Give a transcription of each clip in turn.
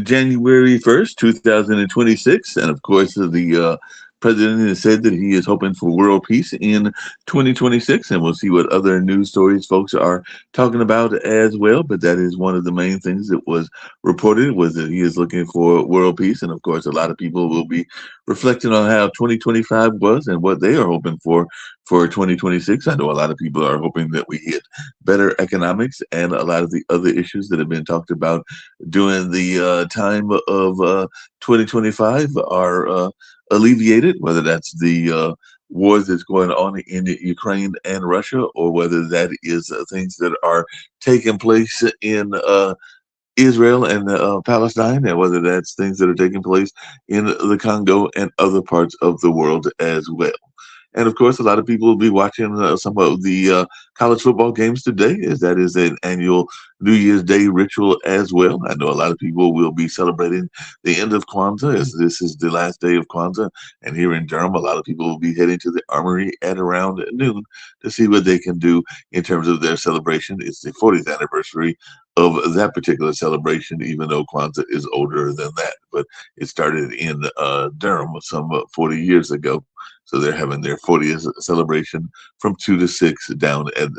January 1st, 2026. And of course, the president has said that he is hoping for world peace in 2026. And we'll see what other news stories folks are talking about as well. But that is one of the main things that was reported was that he is looking for world peace. And of course, a lot of people will be reflecting on how 2025 was and what they are hoping for 2026. I know a lot of people are hoping that we hit better economics and a lot of the other issues that have been talked about during the time of 2025 are alleviated, whether that's the wars that's going on in Ukraine and Russia, or whether that is things that are taking place in Israel and Palestine, and whether that's things that are taking place in the Congo and other parts of the world as well. And of course, a lot of people will be watching some of the college football games today, as that is an annual New Year's Day ritual as well. I know a lot of people will be celebrating the end of Kwanzaa, as this is the last day of Kwanzaa. And here in Durham, a lot of people will be heading to the Armory at around noon to see what they can do in terms of their celebration. It's the 40th anniversary of that particular celebration, even though Kwanzaa is older than that. But it started in Durham some 40 years ago. So they're having their 40th celebration from 2 to 6 down at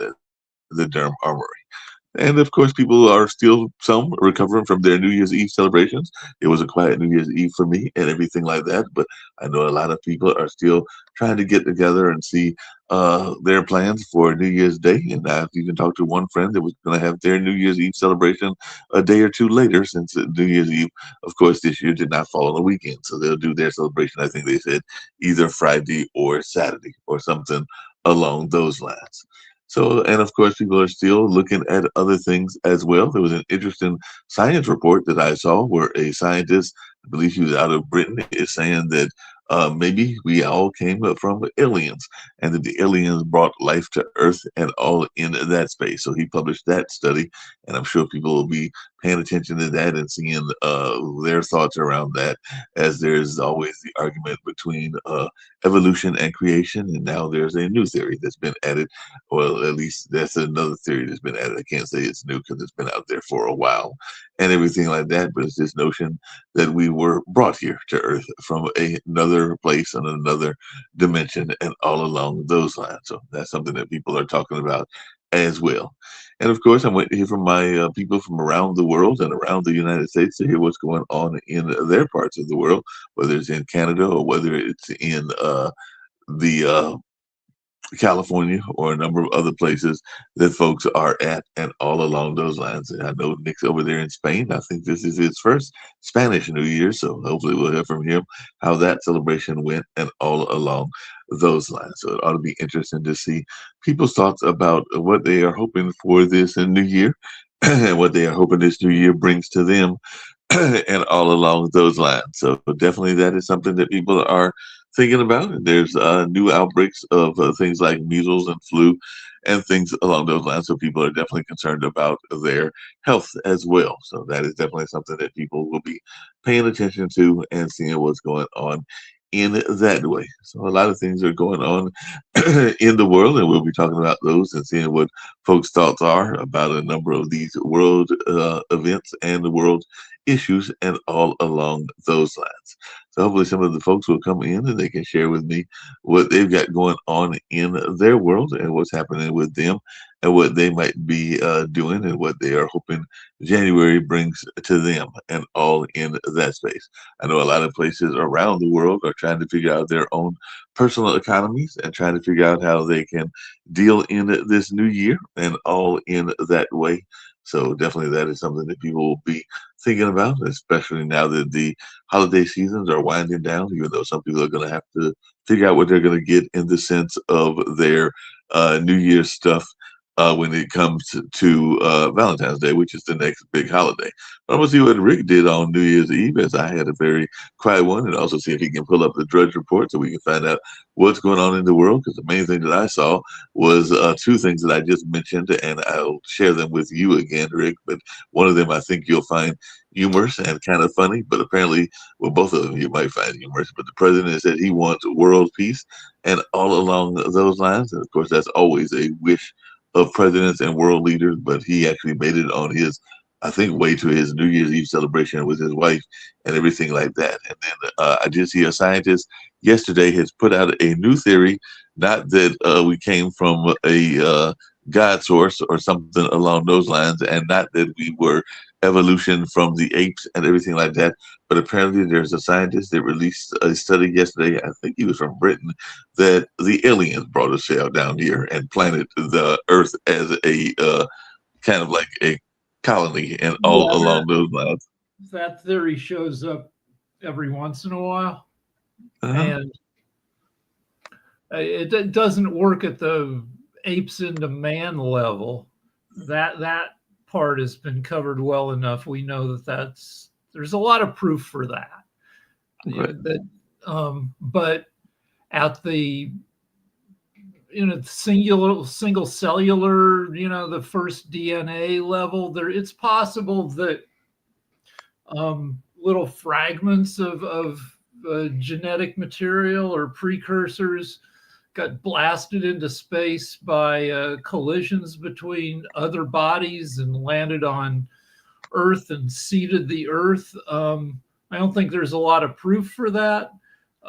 the Durham Armory. And of course, people are still some recovering from their New Year's Eve celebrations. It was a quiet New Year's Eve for me and everything like that. But I know a lot of people are still trying to get together and see their plans for New Year's Day. And I've even talked to one friend that was going to have their New Year's Eve celebration a day or two later, since New Year's Eve, of course, this year did not fall on a weekend. So they'll do their celebration, I think they said, either Friday or Saturday or something along those lines. So, and of course, people are still looking at other things as well. There was an interesting science report that I saw where a scientist, I believe he was out of Britain, is saying that maybe we all came up from aliens and that the aliens brought life to Earth and all in that space. So he published that study, and I'm sure people will be paying attention to that and seeing their thoughts around that, as there's always the argument between evolution and creation. And now there's a new theory that's been added, well, at least that's another theory that's been added. I can't say it's new because it's been out there for a while and everything like that. But it's this notion that we were brought here to Earth from another place and another dimension and all along those lines. So that's something that people are talking about as well. And of course, I'm waiting to hear from my people from around the world and around the United States to hear what's going on in their parts of the world, whether it's in Canada or whether it's in the California or a number of other places that folks are at, and all along those lines. And I know Nick's over there in Spain. I think this is his first Spanish New Year, so hopefully we'll hear from him how that celebration went and all along those lines. So it ought to be interesting to see people's thoughts about what they are hoping for this New Year and what they are hoping this New Year brings to them and all along those lines. So definitely that is something that people are thinking about. There's new outbreaks of things like measles and flu and things along those lines. So people are definitely concerned about their health as well. So that is definitely something that people will be paying attention to and seeing what's going on in that way. So a lot of things are going on in the world, and we'll be talking about those and seeing what folks' thoughts are about a number of these world events and the world issues and all along those lines. So hopefully some of the folks will come in and they can share with me what they've got going on in their world and what's happening with them and what they might be doing and what they are hoping January brings to them and all in that space. I know a lot of places around the world are trying to figure out their own personal economies and trying to figure out how they can deal in this new year and all in that way. So definitely that is something that people will be thinking about, especially now that the holiday seasons are winding down, even though some people are going to have to figure out what they're going to get in the sense of their New Year's stuff when it comes to Valentine's Day, which is the next big holiday. But I'm going to see what Rick did on New Year's Eve, as I had a very quiet one, and also see if he can pull up the Drudge Report so we can find out what's going on in the world. Because the main thing that I saw was two things that I just mentioned, and I'll share them with you again, Rick. But one of them I think you'll find humorous and kind of funny, but apparently, well, both of them you might find humorous. But the president said he wants world peace, and all along those lines, and of course, that's always a wish of presidents and world leaders. But he actually made it on his I think, way to his New Year's Eve celebration with his wife and everything like that. And then I did see a scientist yesterday has put out a new theory, not that we came from a God source or something along those lines, and not that we were evolution from the apes and everything like that. But apparently, there's a scientist that released a study yesterday. I think he was from Britain, that the aliens brought a shell down here and planted the Earth as a kind of like a colony and all Yeah, along those lines. that theory shows up every once in a while, Uh-huh. and it doesn't work at the apes into man level. That part has been covered well enough. We know there's a lot of proof for that. Right. But at the single cellular, the first DNA level, it's possible that little fragments of genetic material or precursors got blasted into space by collisions between other bodies and landed on Earth and seeded the Earth. I don't think there's a lot of proof for that.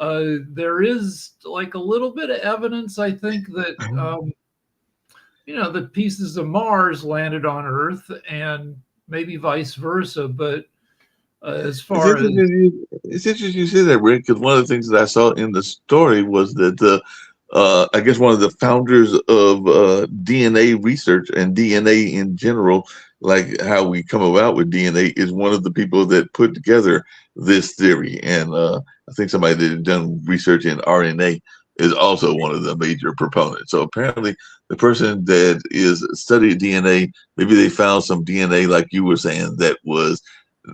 There is like a little bit of evidence, I think, that the pieces of Mars landed on Earth and maybe vice versa. But as far as It's interesting you say that, Rick, because one of the things that I saw in the story was that I guess one of the founders of DNA research and DNA in general, like how we come about with DNA, is one of the people that put together this theory. And I think somebody that had done research in RNA is also one of the major proponents. So apparently, the person that is studied DNA, maybe they found some DNA, like you were saying, that was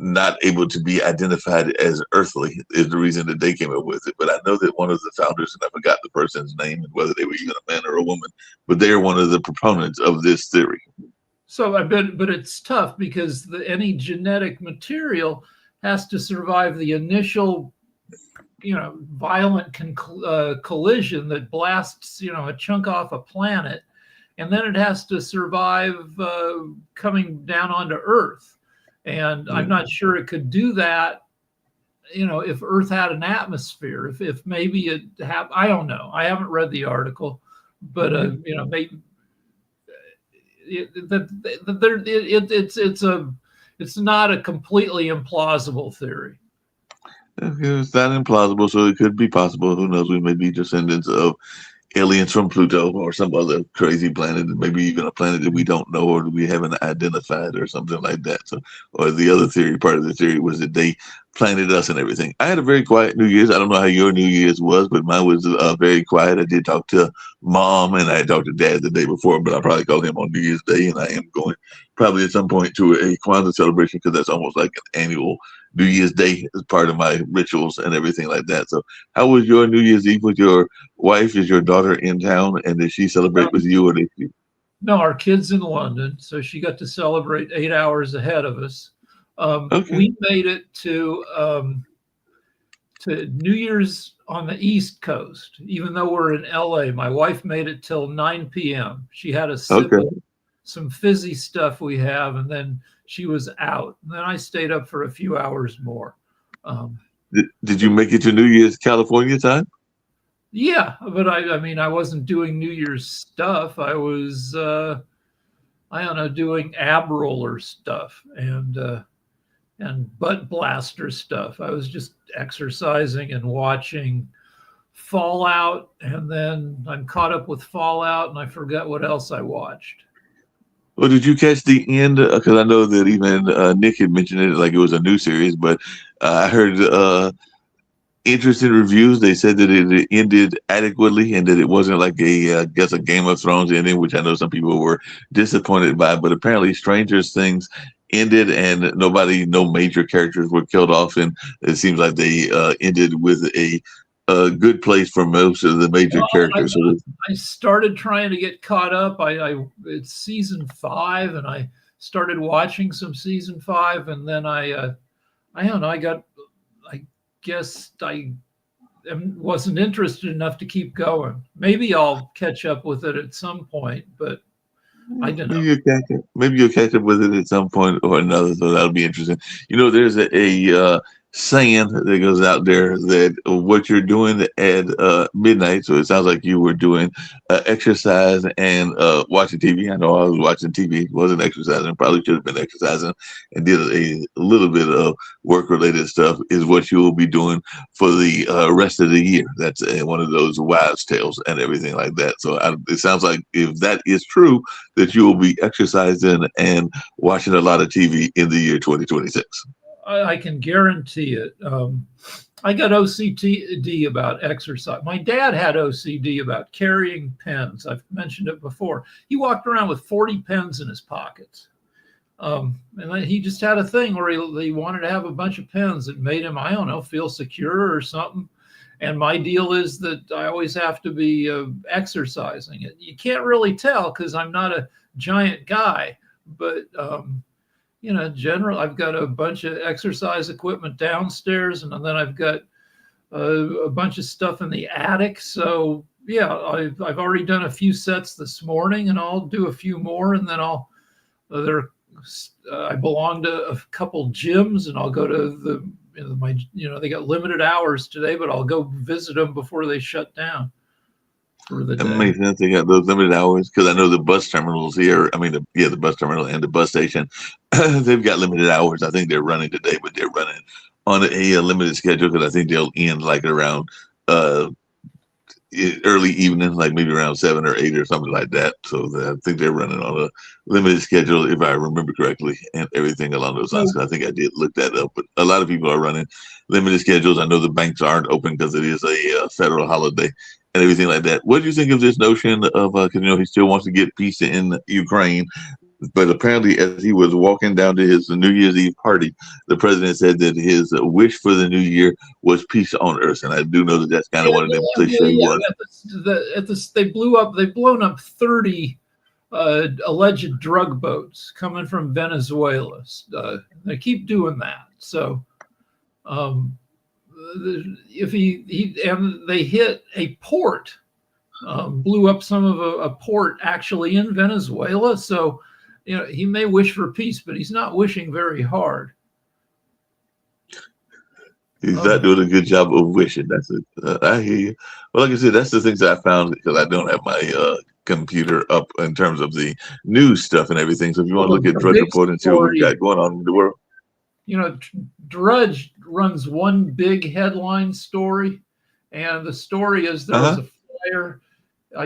not able to be identified as earthly is the reason that they came up with it. But I know that one of the founders, and I forgot the person's name and whether they were even a man or a woman, but they are one of the proponents of this theory. so but it's tough because any genetic material has to survive the initial violent collision that blasts a chunk off a planet, and then it has to survive coming down onto Earth. And I'm not sure it could do that, if Earth had an atmosphere. If maybe it have, I don't know. I haven't read the article, but maybe it's not a completely implausible theory. It's not implausible, so it could be possible. Who knows? We may be descendants of aliens from Pluto or some other crazy planet, maybe even a planet that we don't know or that we haven't identified or something like that. So, or the other theory, part of the theory was that they planted us and everything. I had a very quiet New Year's. I don't know how your New Year's was, but mine was very quiet. I did talk to mom and I had talked to dad the day before, but I probably called him on New Year's Day, and I am going probably at some point to a Kwanzaa celebration because that's almost like an annual New Year's Day as part of my rituals and everything like that. So, how was your New Year's Eve with your wife? Is your daughter in town, and did she celebrate with you, or did she? No, our kid's in London, so she got to celebrate 8 hours ahead of us. Okay. We made it to New Year's on the East Coast, even though we're in LA. My wife made it till 9 p.m. She had a sip Okay. of some fizzy stuff we have, and then she was out. And then I stayed up for a few hours more. Did you make it to New Year's California time? Yeah, but I mean, I wasn't doing New Year's stuff. I was, I don't know, doing ab roller stuff and butt blaster stuff. I was just exercising and watching Fallout, and then I'm caught up with Fallout, and I forgot what else I watched. Well, did you catch the end? Because I know that even Nick had mentioned it like it was a new series, but I heard interesting reviews. They said that it ended adequately and that it wasn't like I guess a Game of Thrones ending, which I know some people were disappointed by. But apparently, Stranger Things ended and no major characters were killed off, and it seems like they ended with a good place for most of the major Well, characters. So I started trying to get caught up. It's season 5, and I started watching some season 5, and then I don't know. I guess I wasn't interested enough to keep going. Maybe I'll catch up with it at some point, but I don't know. Maybe you'll catch up with it at some point or another. So that'll be interesting. There's a saying that goes out there that what you're doing at midnight. So it sounds like you were doing exercise and watching TV. I know I was watching TV, wasn't exercising. Probably should have been exercising and did a little bit of work related stuff. Is what you will be doing for the rest of the year. That's one of those wives' tales and everything like that. So it sounds like if that is true, that you will be exercising and watching a lot of TV in the year 2026. I can guarantee it. I got OCD about exercise. My dad had OCD about carrying pens. I've mentioned it before. He walked around with 40 pens in his pockets. And he just had a thing where he wanted to have a bunch of pens that made him, I don't know, feel secure or something. And my deal is that I always have to be exercising. You can't really tell because I'm not a giant guy, but general, I've got a bunch of exercise equipment downstairs, and then I've got a bunch of stuff in the attic. So yeah, I've already done a few sets this morning, and I'll do a few more, and then I belong to a couple gyms, and I'll go to they got limited hours today, but I'll go visit them before they shut down for the day. That makes sense. They got those limited hours because I know the bus terminals here. I mean, the bus terminal and the bus station, they've got limited hours. I think they're running today, but they're running on a limited schedule because I think they'll end like around early evening, like maybe around 7 or 8 or something like that. So I think they're running on a limited schedule, if I remember correctly, and everything along those lines. I think I did look that up, but a lot of people are running limited schedules. I know the banks aren't open because it is a federal holiday and everything like that. What do you think of this notion of, because he still wants to get peace in Ukraine, but apparently as he was walking down to his New Year's Eve party, the president said that his wish for the new year was peace on earth. And I do know that that's kind of one of them cliche ones. They've blown up 30 alleged drug boats coming from Venezuela. They keep doing that. So if they hit a port, blew up some of a port actually in Venezuela. So, he may wish for peace, but he's not wishing very hard. He's not doing a good job of wishing. That's it. I hear you. Well, like I said, that's the things I found because I don't have my computer up in terms of the news stuff and everything. So if you want to look at Drudge Report and see what we've got going on in the world. Drudge runs one big headline story, and the story is there was a fire.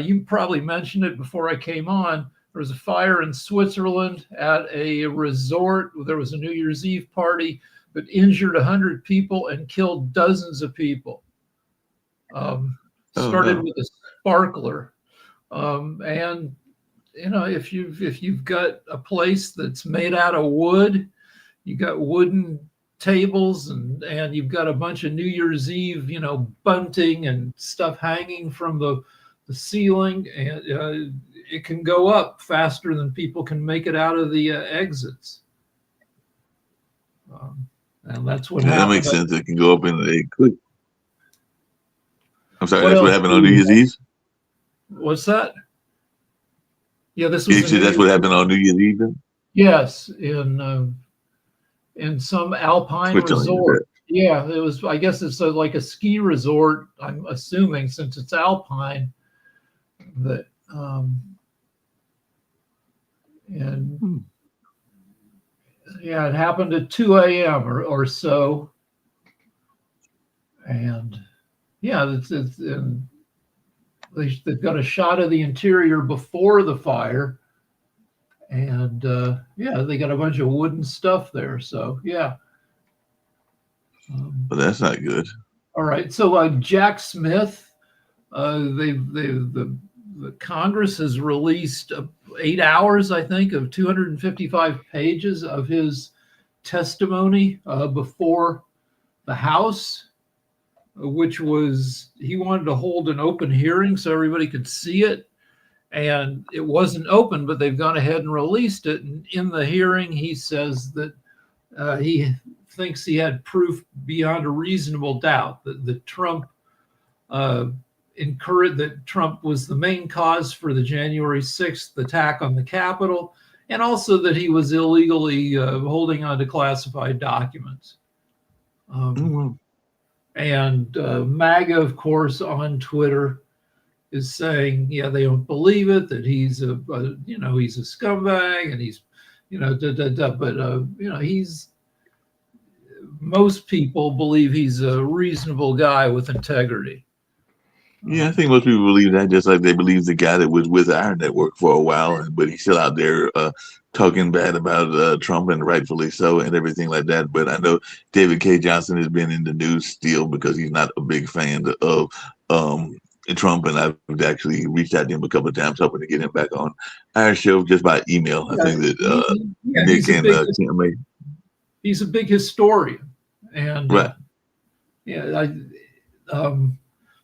You probably mentioned it before I came on. There was a fire in Switzerland at a resort. There was a New Year's Eve party that injured 100 people and killed dozens of people. Started with a sparkler. And if you've got a place that's made out of wood, you got wooden tables and you've got a bunch of New Year's Eve, bunting and stuff hanging from the ceiling, and it can go up faster than people can make it out of the exits. And that's what happened. That makes sense. It can go up in a quick. I'm sorry, that's what happened on New Year's Eve? What's that? Yeah, this was. That's what happened on New Year's Eve? Yes, in some alpine resort. Yeah, it was. I guess it's like a ski resort. I'm assuming since it's alpine, that it happened at 2 a.m. or so, and they've got a shot of the interior before the fire, and they got a bunch of wooden stuff there. So but that's not good. All right, so Jack Smith, the Congress has released 8 hours, I think, of 255 pages of his testimony before the House, which was he wanted to hold an open hearing so everybody could see it. And it wasn't open, but they've gone ahead and released it. And in the hearing, he says that he thinks he had proof beyond a reasonable doubt that Trump encouraged that Trump was the main cause for the January 6th attack on the Capitol, and also that he was illegally holding on to classified documents. And MAGA, of course, on Twitter is saying, yeah, they don't believe it, that he's he's a scumbag, and he's, but most people believe he's a reasonable guy with integrity. Yeah, I think most people believe that, just like they believe the guy that was with our network for a while, but he's still out there talking bad about Trump, and rightfully so, and everything like that. But I know David K. Johnson has been in the news still because he's not a big fan of Trump, and I've actually reached out to him a couple of times, hoping to get him back on our show just by email. I think that Nick and Kim may. He's a big historian, and right.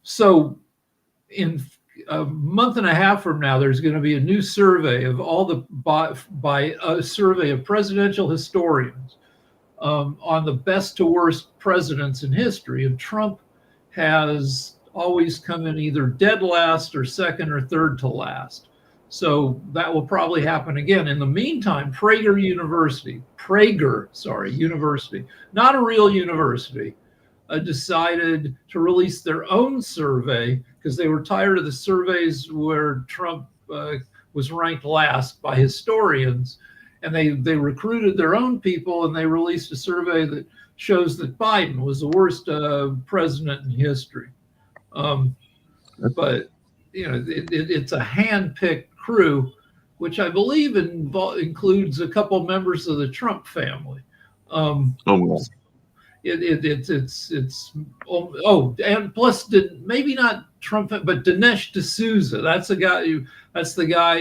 So in a month and a half from now, there's going to be a new survey of all the by a survey of presidential historians on the best to worst presidents in history, and Trump has always come in either dead last or second or third to last. So that will probably happen again. In the meantime, Prager University, not a real university, decided to release their own survey because they were tired of the surveys where Trump was ranked last by historians. And they recruited their own people, and they released a survey that shows that Biden was the worst president in history. But it's a hand-picked crew, which I believe includes a couple members of the Trump family. And plus, maybe not Trump, but Dinesh D'Souza. That's the guy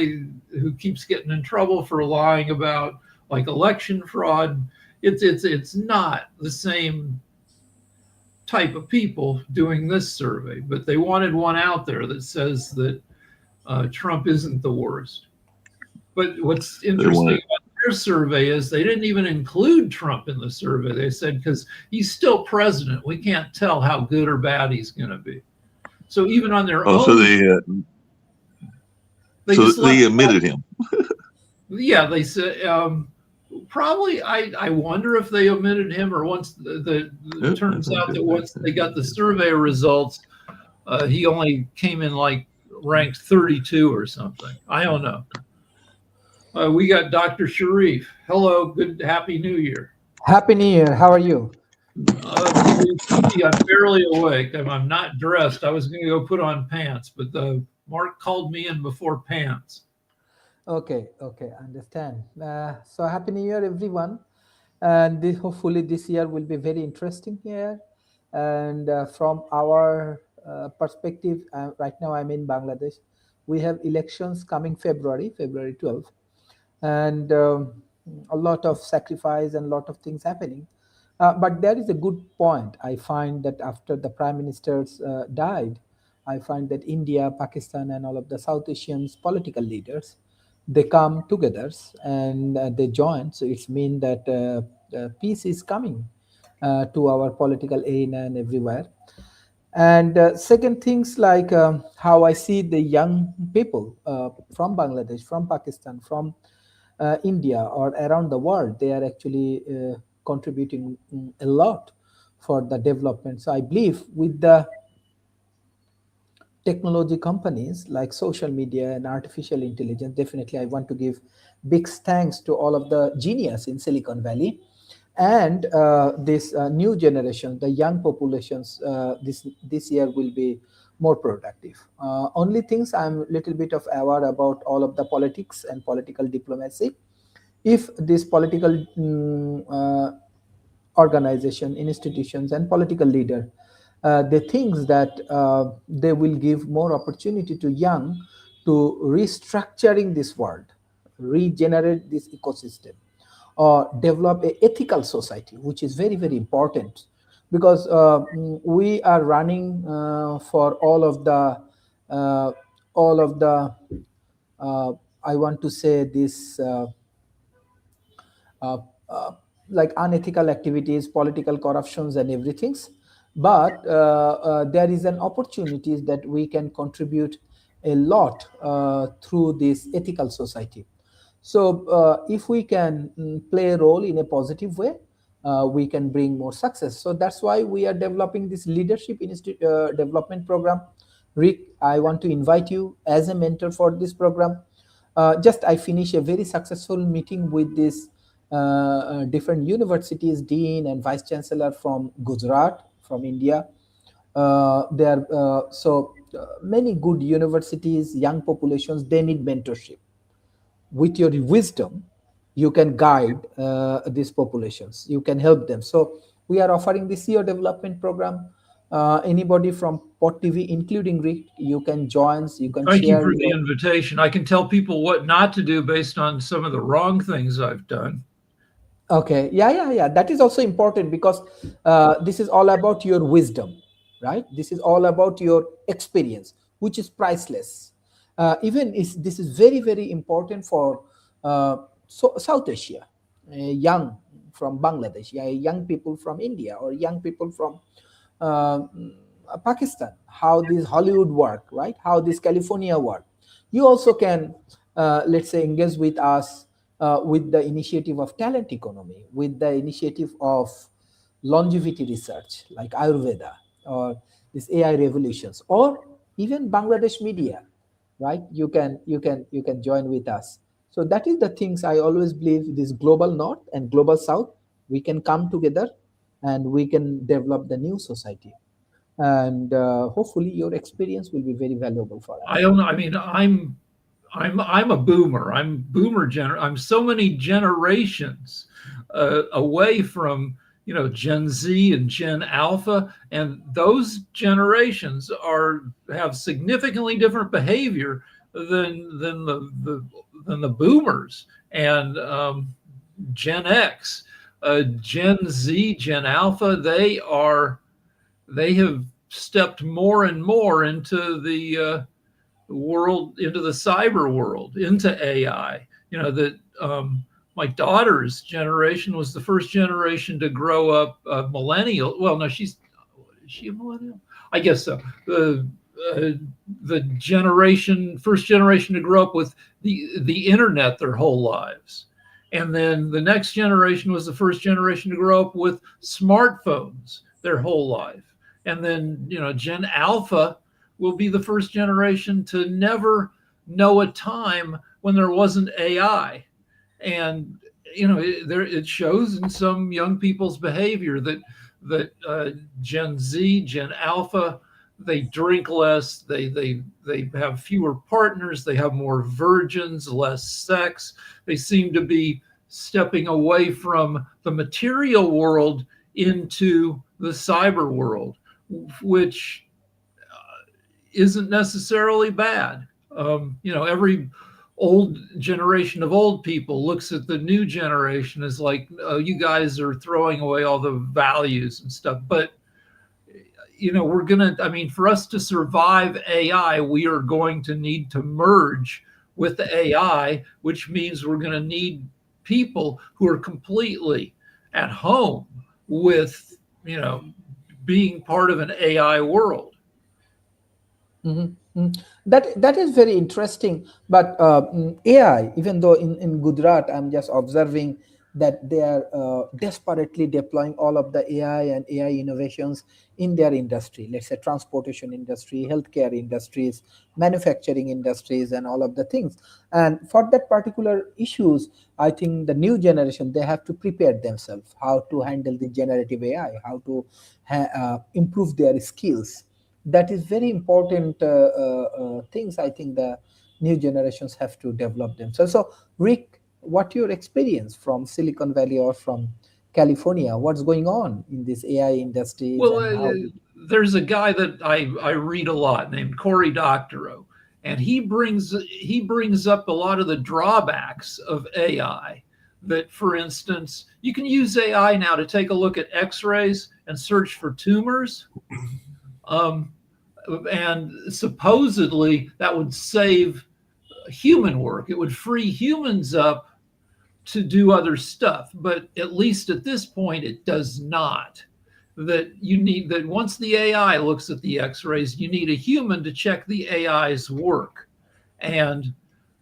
who keeps getting in trouble for lying about like election fraud. It's not the same type of people doing this survey, but they wanted one out there that says that Trump isn't the worst. But what's interesting about their survey is they didn't even include Trump in the survey. They said, because he's still president, we can't tell how good or bad he's going to be. So even on their own, so they admitted him. Yeah, they said probably. I wonder if they omitted him, or once it turns out that once they got the survey results, he only came in like ranked 32 or something. I don't know. We got Dr. Sharif. Hello, happy New Year. Happy New Year. How are you? I'm barely awake. I'm not dressed. I was going to go put on pants, but Mark called me in before pants. Okay, understand. So happy New Year, everyone. And hopefully this year will be very interesting year. And from our perspective, right now I'm in Bangladesh. We have elections coming February 12th. And a lot of sacrifice and a lot of things happening. But there is a good point. I find that after the prime ministers died, I find that India, Pakistan, and all of the South Asians political leaders, they come together and they join. So it's mean that peace is coming to our political arena and everywhere. And second things like how I see the young people from Bangladesh, from Pakistan, from India or around the world, they are actually contributing a lot for the development. So I believe with the technology companies like social media and artificial intelligence, definitely I want to give big thanks to all of the genius in Silicon Valley and this new generation, the young populations. This year will be more productive. Only things I'm a little bit of aware about all of the politics and political diplomacy. If this political organization, institutions, and political leader, they think that they will give more opportunity to young to restructuring this world, regenerate this ecosystem, or develop an ethical society, which is very, very important. Because we are running for all of the I want to say this like unethical activities, political corruptions, and everything. but there is an opportunity that we can contribute a lot through this ethical society. So if we can play a role in a positive way, we can bring more success. So that's why we are developing this leadership development program. Rick, I want to invite you as a mentor for this program. Just I finished a very successful meeting with this different universities, dean and vice chancellor from Gujarat, from India. There are many good universities, young populations, they need mentorship. With your wisdom, you can guide these populations, you can help them. So we are offering this CEO development program. Anybody from Pot TV, including Rick, you can join, you can Thank you share for the your... invitation. I can tell people what not to do based on some of the wrong things I've done. Okay, yeah. That is also important because this is all about your wisdom, right? This is all about your experience, which is priceless. This is very, very important for South Asia, young from Bangladesh, young people from India, or young people from uh, Pakistan. How this Hollywood work, right? How this California work. You also can, let's say, engage with us with the initiative of talent economy, with the initiative of longevity research like Ayurveda, or this AI revolutions, or even Bangladesh media, right? You can join with us. So that is the things I always believe, this global north and global south, we can come together and we can develop the new society. And hopefully your experience will be very valuable for I us. don't know. I mean, I'm a boomer. I'm so many generations away from Gen Z and Gen Alpha, and those generations have significantly different behavior than the boomers and Gen X, Gen Z, Gen Alpha. They have stepped more and more into the world, into the cyber world, into AI. That my daughter's generation was the first generation to grow up millennial. Well, no, is she a millennial? I guess so. The first generation to grow up with the internet their whole lives. And then the next generation was the first generation to grow up with smartphones their whole life. And then, Gen Alpha will be the first generation to never know a time when there wasn't AI. And it shows in some young people's behavior that Gen Z, Gen Alpha, they drink less, they have fewer partners, they have more virgins, less sex. They seem to be stepping away from the material world into the cyber world, which isn't necessarily bad. Every old generation of old people looks at the new generation as like, oh, you guys are throwing away all the values and stuff. But for us to survive AI, we are going to need to merge with the AI, which means we're going to need people who are completely at home with being part of an AI world. Mm-hmm. That is very interesting. But AI, even though in Gujarat, I'm just observing that they are desperately deploying all of the AI and AI innovations in their industry, let's say transportation industry, healthcare industries, manufacturing industries, and all of the things. And for that particular issues, I think the new generation, they have to prepare themselves how to handle the generative AI, how to improve their skills. That is very important things I think the new generations have to develop themselves. So Rick, what your experience from Silicon Valley or from California? What's going on in this AI industries? Well, And how? there's a guy that I read a lot named Cory Doctorow, and he brings up a lot of the drawbacks of AI. That, for instance, you can use AI now to take a look at X-rays and search for tumors. And supposedly that would save human work. It would free humans up to do other stuff. But at least at this point, it does not. that you need that once the AI looks at the X-rays, you need a human to check the AI's work. And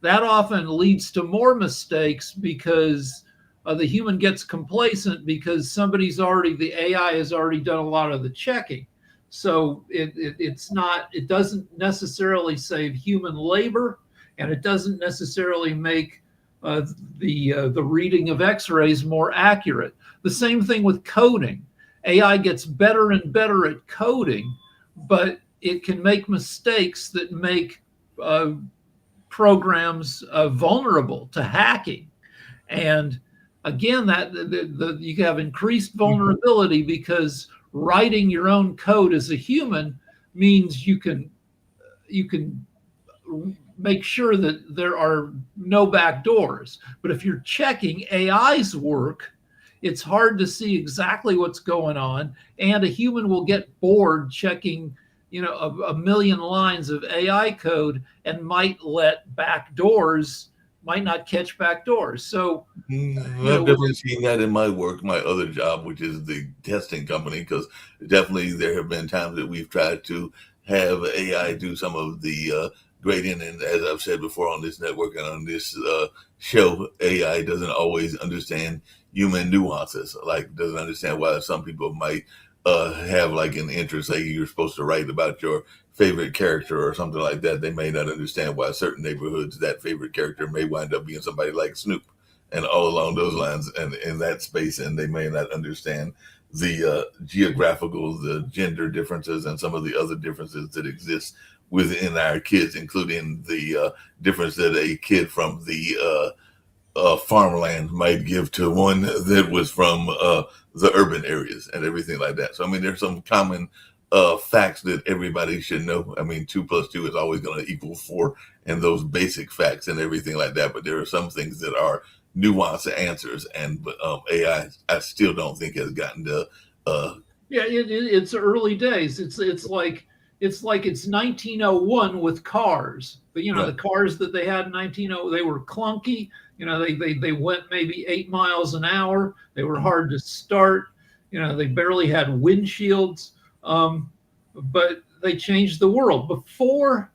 that often leads to more mistakes because the human gets complacent because the AI has already done a lot of the checking. So it doesn't necessarily save human labor, and it doesn't necessarily make the reading of X-rays more accurate. The same thing with coding. AI gets better and better at coding, but it can make mistakes that make programs vulnerable to hacking. And again, that you have increased vulnerability because writing your own code as a human means you can make sure that there are no back doors. But if you're checking AI's work, it's hard to see exactly what's going on, and a human will get bored checking a million lines of AI code and might not catch back doors. So I've definitely seen that in my work, my other job, which is the testing company, because definitely there have been times that we've tried to have AI do some of the grading. And as I've said before on this network and on this show, AI doesn't always understand human nuances, like doesn't understand why some people might have like an interest, say you're supposed to write about your favorite character or something like that. They may not understand why certain neighborhoods that favorite character may wind up being somebody like Snoop and all along those lines and in that space. And they may not understand the geographical, the gender differences and some of the other differences that exist within our kids, including the difference that a kid from the farmland might give to one that was from the urban areas and everything like that. So, I mean, there's some common facts that everybody should know. I mean, 2 + 2 is always going to equal 4 and those basic facts and everything like that. But there are some things that are nuanced answers, and AI, I still don't think has gotten to. It's early days. It's like it's 1901 with cars. But Right. the cars that they had in 1901, they were clunky. They went maybe 8 miles an hour. They were hard to start. They barely had windshields. But they changed the world. Before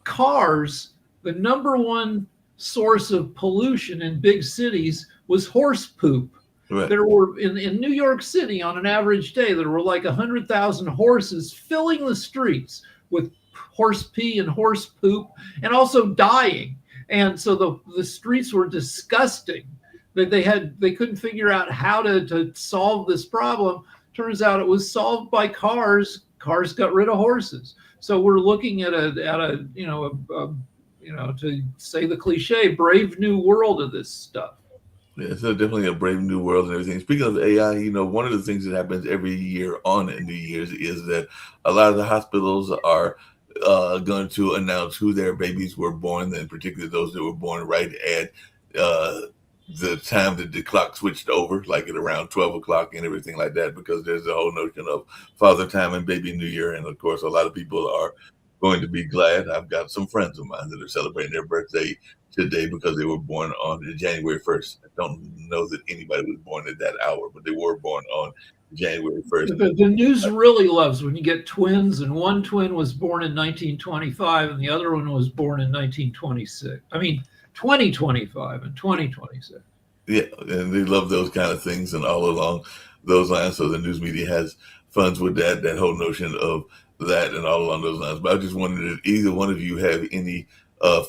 cars, the number one source of pollution in big cities was horse poop. Right. There were in New York City on an average day, there were like 100,000 horses filling the streets with horse pee and horse poop, and also dying. And so the streets were disgusting. They couldn't figure out how to solve this problem. Turns out it was solved by cars. Cars got rid of horses. So we're looking at to say the cliche, brave new world of this stuff. Yeah, so definitely a brave new world and everything. Speaking of AI, one of the things that happens every year on New Year's is that a lot of the hospitals are going to announce who their babies were born, and particularly those that were born right at the time that the clock switched over, like at around 12 o'clock and everything like that, because there's the whole notion of Father Time and Baby New Year. And of course, a lot of people are going to be glad. I've got some friends of mine that are celebrating their birthday today because they were born on January 1st. I don't know that anybody was born at that hour, but they were born on January 1st. The news really loves when you get twins, and one twin was born in 1925 and the other one was born in 1926. I mean, 2025 and 2026. Yeah, and they love those kind of things and all along those lines. So the news media has funds with that whole notion of that and all along those lines. But I just wondered if either one of you have any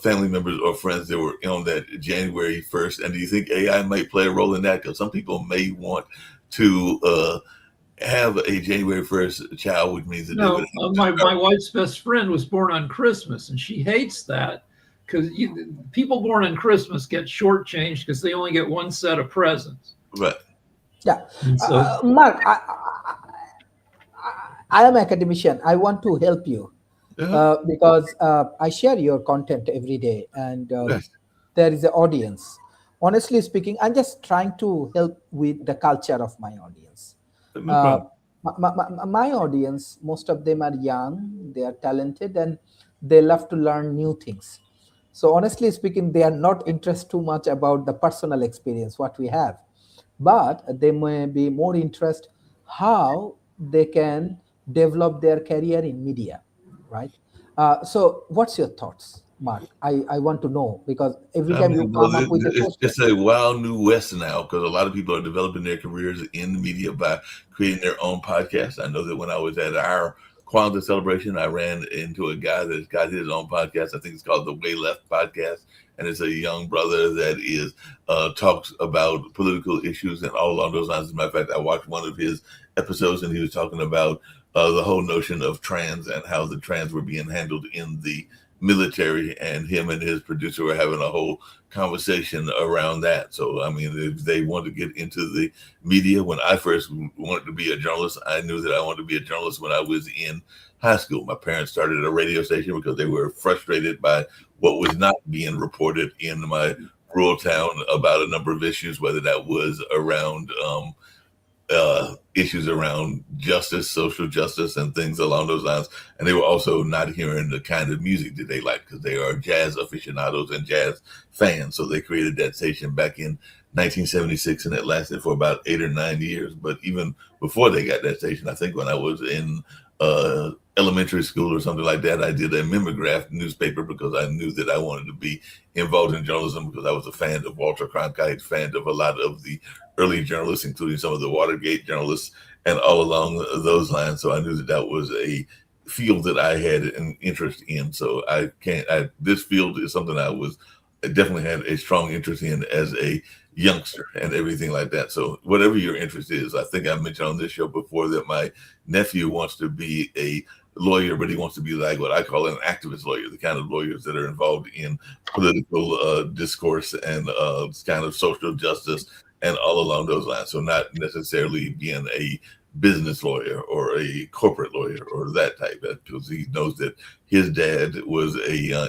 family members or friends that were on that January 1st. And do you think AI might play a role in that? Because some people may want to have a January 1st child, which means that no, my wife's best friend was born on Christmas, and she hates that because people born on Christmas get shortchanged because they only get one set of presents. Right. Yeah. So, Mark, I am an academician. I want to help you because I share your content every day, and Yes. there is an audience. Honestly speaking, I'm just trying to help with the culture of my audience. No problem. My audience, most of them are young, they are talented, and they love to learn new things. So honestly speaking, they are not interested too much about the personal experience, what we have, but they may be more interested how they can develop their career in media, right? So what's your thoughts, Mark? I want to know, because every time you come up with a question. It's a wild new west now, because a lot of people are developing their careers in the media by creating their own podcasts. I know that when I was at our Kwanzaa celebration, I ran into a guy that's got his own podcast. I think it's called the Way Left Podcast. And it's a young brother that is talks about political issues and all along those lines. As a matter of fact, I watched one of his episodes and he was talking about the whole notion of trans and how the trans were being handled in the military, and him and his producer were having a whole conversation around that. So, I mean, if they want to get into the media, when I first wanted to be a journalist, I knew that I wanted to be a journalist when I was in high school. My parents started a radio station because they were frustrated by what was not being reported in my rural town about a number of issues, whether that was around issues around justice, social justice, and things along those lines. And they were also not hearing the kind of music that they like, because they are jazz aficionados and jazz fans. So they created that station back in 1976, and it lasted for about 8 or 9 years. But even before they got that station, I think when I was in elementary school or something like that, I did a mimeograph newspaper because I knew that I wanted to be involved in journalism, because I was a fan of Walter Cronkite, fan of a lot of the early journalists, including some of the Watergate journalists, and all along those lines. So I knew that that was a field that I had an interest in. So this field is something I definitely had a strong interest in as a youngster and everything like that. So whatever your interest is, I think I mentioned on this show before that my nephew wants to be a lawyer, but he wants to be like what I call an activist lawyer, the kind of lawyers that are involved in political discourse and kind of social justice and all along those lines. So not necessarily being a business lawyer or a corporate lawyer or that type, because he knows that his dad was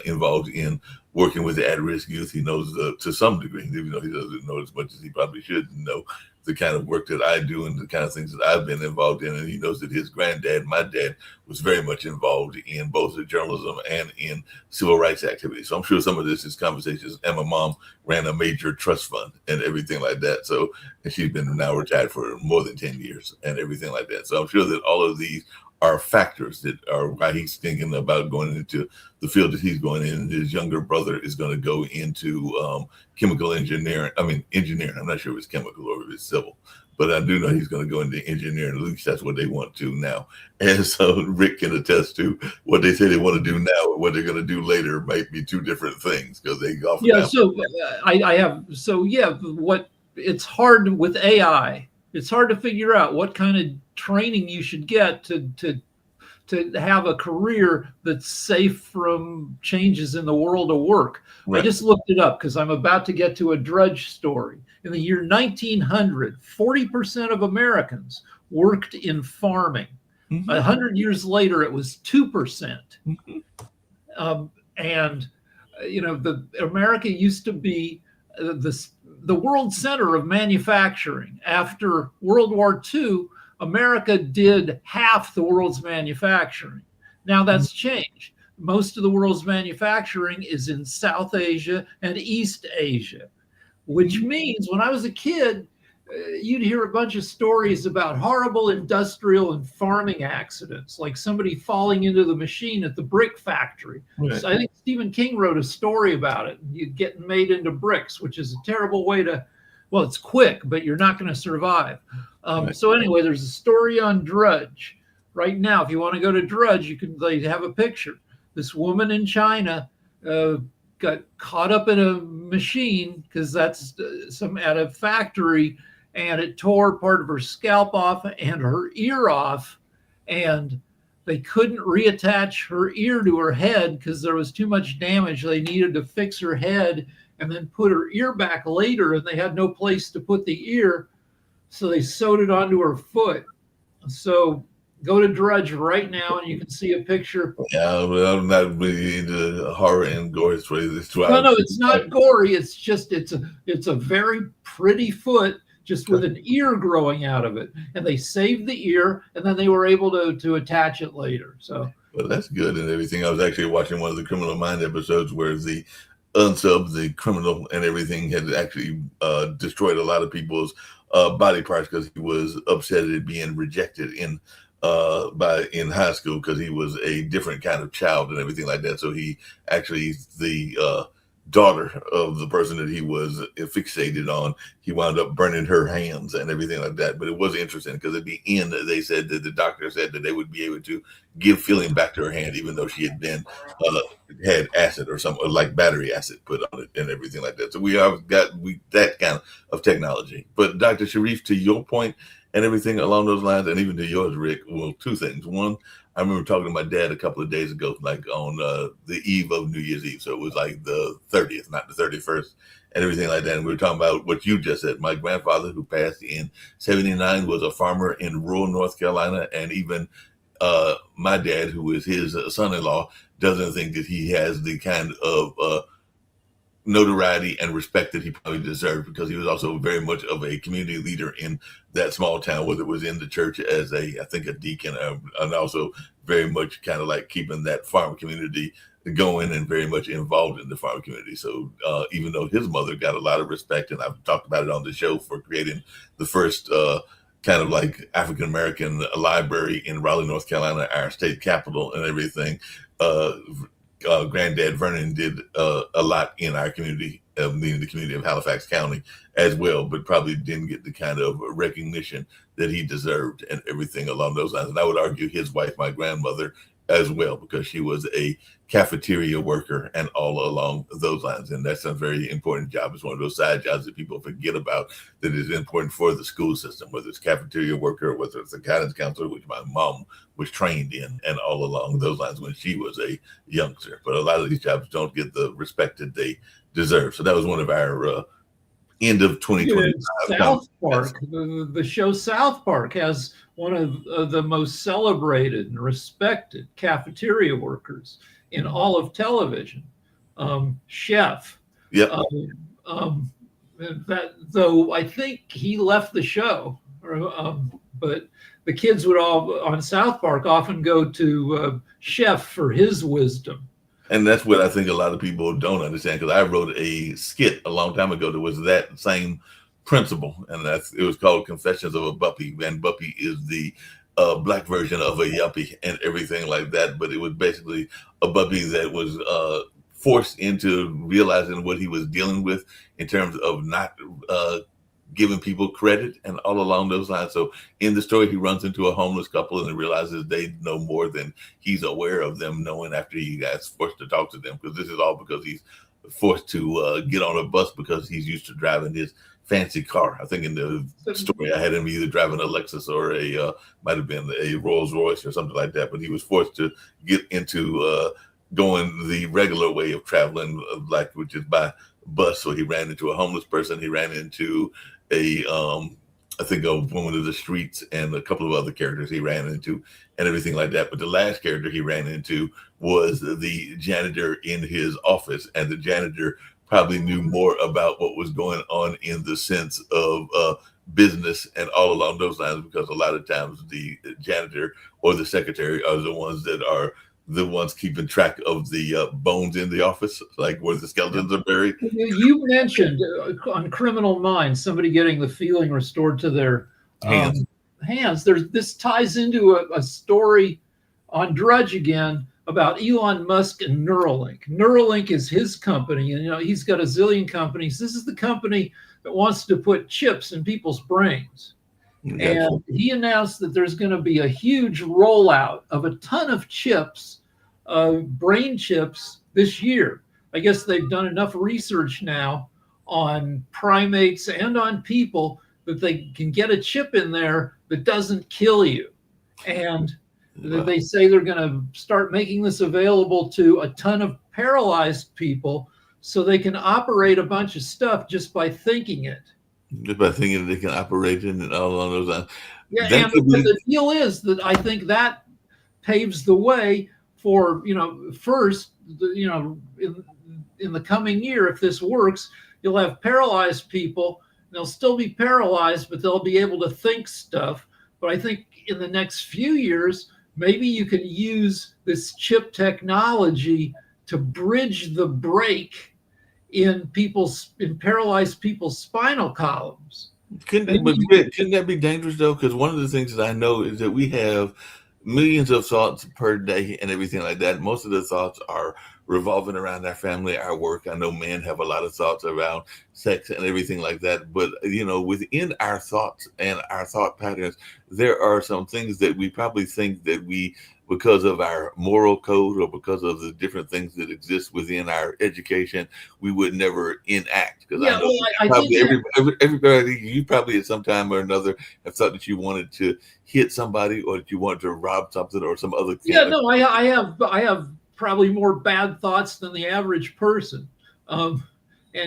involved in working with the at-risk youth. He knows to some degree, even though he doesn't know as much as he probably should know, the kind of work that I do and the kind of things that I've been involved in. And he knows that his granddad, my dad, was very much involved in both the journalism and in civil rights activities. So I'm sure some of this is conversations. And my mom ran a major trust fund and everything like that. So, and she's been now retired for more than 10 years and everything like that. So I'm sure that all of these are factors that are why he's thinking about going into the field that he's going in. His younger brother is going to go into chemical engineering. Engineering. I'm not sure if it's chemical or if it's civil, but I do know he's going to go into engineering. At least that's what they want to now. And so Rick can attest to what they say they want to do now and what they're going to do later might be two different things, because they often it's hard with AI. It's hard to figure out what kind of training you should get to have a career that's safe from changes in the world of work. Right. I just looked it up because I'm about to get to a Drudge story. In the year 1900, 40% of Americans worked in farming. 100 years later, it was 2%. America used to be the world center of manufacturing. After World War II, America did half the world's manufacturing. Now that's changed. Most of the world's manufacturing is in South Asia and East Asia, which means when I was a kid, you'd hear a bunch of stories about horrible industrial and farming accidents, like somebody falling into the machine at the brick factory. Right. So I think Stephen King wrote a story about it. You get made into bricks, which is a terrible way it's quick, but you're not going to survive. Right. So anyway, there's a story on Drudge. Right now, if you want to go to Drudge, they have a picture. This woman in China got caught up in a machine because that's at a factory, and it tore part of her scalp off and her ear off, and they couldn't reattach her ear to her head because there was too much damage. They needed to fix her head and then put her ear back later, and they had no place to put the ear, so they sewed it onto her foot. So go to Drudge right now, and you can see a picture. Yeah, well, I'm not really into horror and gore. No, it's not gory. It's just it's a very pretty foot, just with an ear growing out of it. And they saved the ear, and then they were able to attach it later. So, well, that's good and everything. I was actually watching one of the Criminal Minds episodes where the unsub, the criminal and everything, had actually destroyed a lot of people's body parts because he was upset at it being rejected in in high school because he was a different kind of child and everything like that. So he actually the daughter of the person that he was fixated on, he wound up burning her hands and everything like that. But it was interesting because at the end they said that the doctor said that they would be able to give feeling back to her hand, even though she had been had acid or something like battery acid put on it and everything like that. So we have got that kind of technology. But Dr. Sharif, to your point and everything along those lines, and even to yours, Rick, well, two things. One, I remember talking to my dad a couple of days ago, like on the eve of New Year's Eve. So it was like the 30th, not the 31st, and everything like that. And we were talking about what you just said. My grandfather, who passed in 79, was a farmer in rural North Carolina. And even my dad, who is his son-in-law, doesn't think that he has the kind of notoriety and respect that he probably deserved, because he was also very much of a community leader in that small town, whether it was in the church as I think a deacon, and also very much kind of like keeping that farm community going and very much involved in the farm community. So even though his mother got a lot of respect, and I've talked about it on the show for creating the first kind of like African-American library in Raleigh, North Carolina, our state capital and everything, Granddad Vernon did a lot in our community, meaning the community of Halifax County as well, but probably didn't get the kind of recognition that he deserved and everything along those lines. And I would argue his wife, my grandmother, as well, because she was a cafeteria worker and all along those lines. And that's a very important job. It's one of those side jobs that people forget about, that is important for the school system, whether it's cafeteria worker, or whether it's a guidance counselor, which my mom was trained in, and all along those lines when she was a youngster. But a lot of these jobs don't get the respect that they deserve. So that was one of our end of 2020. South Park, the show South Park has one of the most celebrated and respected cafeteria workers in all of television, Chef. Yep. That, though I think he left the show, but the kids would all on South Park often go to Chef for his wisdom. And that's what I think a lot of people don't understand, because I wrote a skit a long time ago that was that same principle, and it was called Confessions of a Buppy, and Buppy is the black version of a yuppie and everything like that. But it was basically a Buppy that was forced into realizing what he was dealing with in terms of not giving people credit and all along those lines. So in the story, he runs into a homeless couple and realizes they know more than he's aware of them knowing, after he got forced to talk to them, because this is all because he's forced to get on a bus because he's used to driving his fancy car. I think in the story I had him either driving a Lexus or might have been a Rolls Royce or something like that, but he was forced to get into going the regular way of traveling, which is by bus. So he ran into a homeless person. He ran into I think a woman of the streets and a couple of other characters he ran into and everything like that. But the last character he ran into was the janitor in his office, and the janitor probably knew more about what was going on in the sense of business and all along those lines, because a lot of times the janitor or the secretary are the ones that are the ones keeping track of the bones in the office, like where the skeletons are buried. You mentioned on Criminal Minds, somebody getting the feeling restored to their hands. This ties into a story on Drudge again about Elon Musk and Neuralink. Neuralink is his company, and he's got a zillion companies. This is the company that wants to put chips in people's brains. And he announced that there's going to be a huge rollout of a ton of chips, brain chips, this year. I guess they've done enough research now on primates and on people that they can get a chip in there that doesn't kill you. And they say they're going to start making this available to a ton of paralyzed people so they can operate a bunch of stuff just by thinking it. Just by thinking they can operate it and all along those lines. Yeah, and the deal is that I think that paves the way for, first, in the coming year, if this works, you'll have paralyzed people. They'll still be paralyzed, but they'll be able to think stuff. But I think in the next few years, maybe you can use this chip technology to bridge the break in paralyzed people's spinal columns. Couldn't that be dangerous though? Because one of the things that I know is that we have millions of thoughts per day and everything like that. Most of the thoughts are revolving around our family, our work. I know men have a lot of thoughts around sex and everything like that. But within our thoughts and our thought patterns, there are some things that we probably think that we, because of our moral code or because of the different things that exist within our education, we would never enact. Because Yeah, I know well, I probably think everybody, you probably at some time or another have thought that you wanted to hit somebody or that you wanted to rob something or some other yeah, kind of. no, I have probably more bad thoughts than the average person, and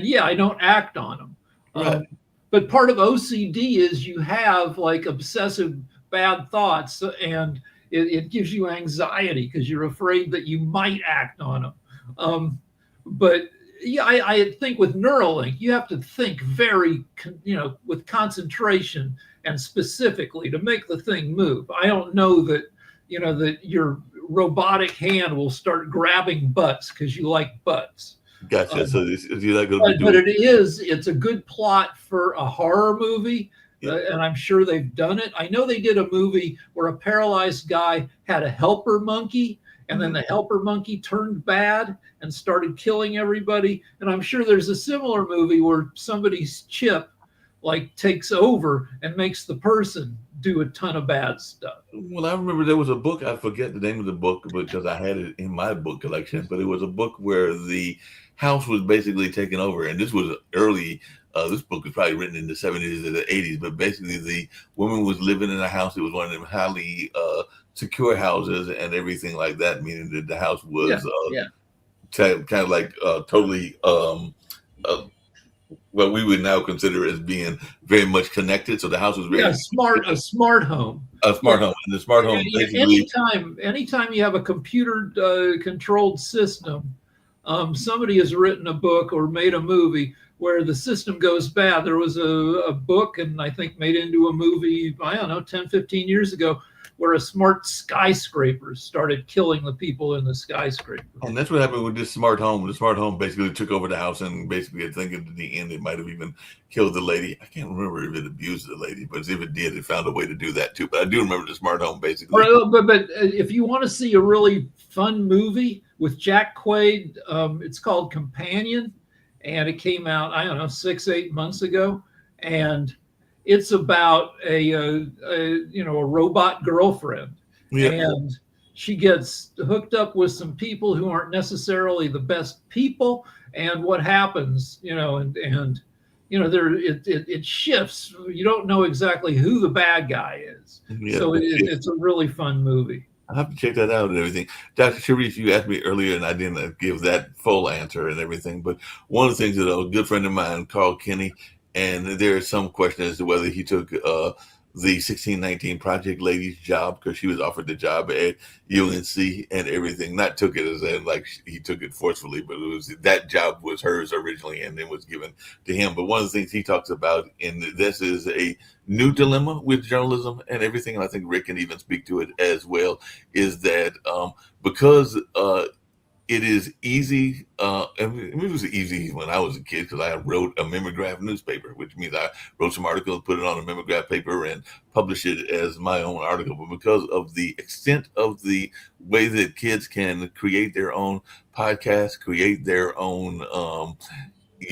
yeah, I don't act on them. Right. But part of OCD is you have like obsessive bad thoughts, and it gives you anxiety because you're afraid that you might act on them. But yeah, I think with Neuralink, you have to think very, with concentration and specifically to make the thing move. I don't know that, that your robotic hand will start grabbing butts because you like butts. Gotcha. So you're not going to be But doing. it's a good plot for a horror movie. Yeah. And I'm sure they've done it. I know they did a movie where a paralyzed guy had a helper monkey, and then the helper monkey turned bad and started killing everybody. And I'm sure there's a similar movie where somebody's chip like takes over and makes the person do a ton of bad stuff. Well, I remember there was a book. I forget the name of the book because I had it in my book collection. But it was a book where the house was basically taken over, and this was early. This book was probably written in the 70s or the 80s, but basically the woman was living in a house. It was one of them highly secure houses and everything like that, meaning that the house was kind of like totally what we would now consider as being very much connected. So the house was very a smart home. A smart home, and the smart home basically. Anytime you have a computer controlled system, somebody has written a book or made a movie where the system goes bad. There was a book, and I think made into a movie, I don't know, 10, 15 years ago, where a smart skyscraper started killing the people in the skyscraper. And that's what happened with this smart home. The smart home basically took over the house, and basically I think at the end it might have even killed the lady. I can't remember if it abused the lady, but if it did, it found a way to do that too. But I do remember the smart home basically. But if you want to see a really fun movie with Jack Quaid, it's called Companion, and it came out, I don't know, 6-8 months ago, and it's about a robot girlfriend, and she gets hooked up with some people who aren't necessarily the best people, and what happens, it shifts. You don't know exactly who the bad guy is. Yeah, so it's a really fun movie. I'll have to check that out and everything. Dr. Sharif, you asked me earlier, and I didn't give that full answer and everything. But one of the things that a good friend of mine, Carl Kinney, and there is some question as to whether he took the 1619 Project Lady's job because she was offered the job at UNC and everything. Not took it as in like he took it forcefully, but it was that job was hers originally and then was given to him. But one of the things he talks about, and this is a new dilemma with journalism and everything, and I think Rick can even speak to it as well, is that because it is easy. It was easy when I was a kid because I wrote a mimeograph newspaper, which means I wrote some articles, put it on a mimeograph paper, and published it as my own article. But because of the extent of the way that kids can create their own podcasts, create their own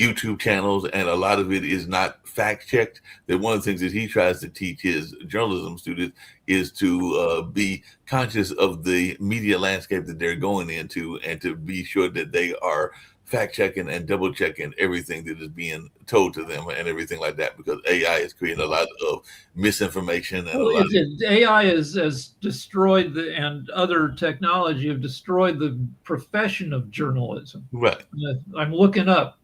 YouTube channels, and a lot of it is not fact checked, that one of the things that he tries to teach his journalism students is to be conscious of the media landscape that they're going into and to be sure that they are fact checking and double checking everything that is being told to them and everything like that, because AI is creating a lot of misinformation and AI has destroyed and other technology have destroyed the profession of journalism. Right. I'm looking up.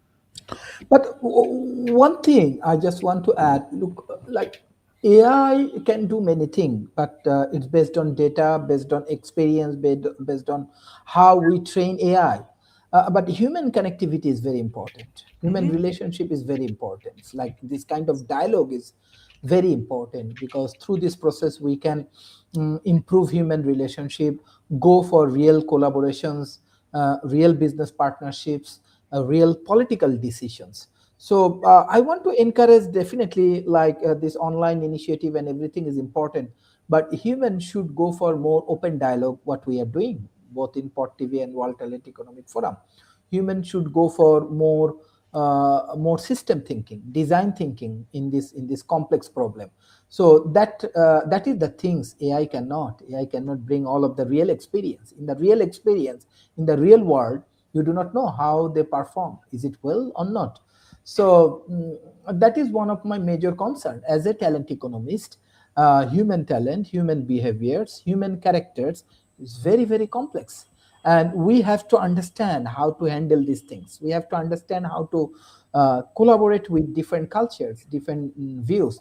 But one thing I just want to add, look, like AI can do many things, but it's based on data, based on experience, based on how we train AI. But human connectivity is very important. Human relationship is very important. It's like this kind of dialogue is very important because through this process, we can improve human relationship, go for real collaborations, real business partnerships, real political decisions. So I want to encourage definitely like this online initiative and everything is important, but humans should go for more open dialogue. What we are doing, both in Pod TV and World Talent Economic Forum, humans should go for more system thinking, design thinking in this complex problem. So that is the things AI cannot. AI cannot bring all of the real experience. In the real experience, in the real world, you do not know how they perform. Is it well or not? So that is one of my major concern as a talent economist. Human talent, human behaviors, human characters is very, very complex. And we have to understand how to handle these things. We have to understand how to collaborate with different cultures, different views.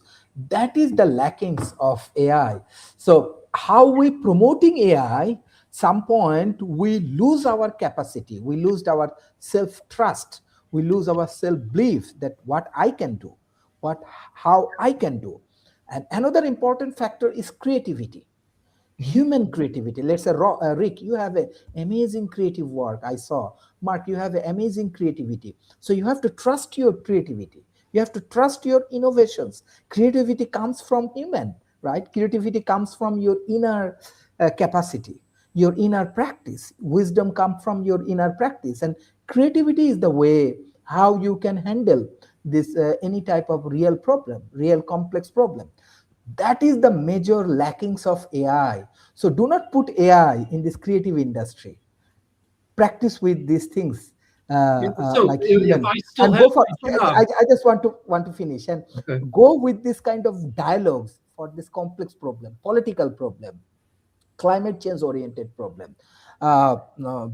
That is the lackings of AI. So how we promoting AI, some point we lose our capacity, we lose our self-trust, we lose our self-belief that what I can do, how I can do. And another important factor is creativity, human creativity. Let's say, Rick, you have an amazing creative work. I saw. Mark, you have an amazing creativity. So you have to trust your creativity. You have to trust your innovations. Creativity comes from human, right? Creativity comes from your inner capacity, your inner practice. Wisdom comes from your inner practice. And creativity is the way how you can handle this any type of real problem, real complex problem. That is the major lackings of AI. So do not put AI in this creative industry. Practice with these things So like if human, I still and have go for. my job, I just want to finish and okay. go with this kind of dialogues for this complex problem, political problem, climate change oriented problem,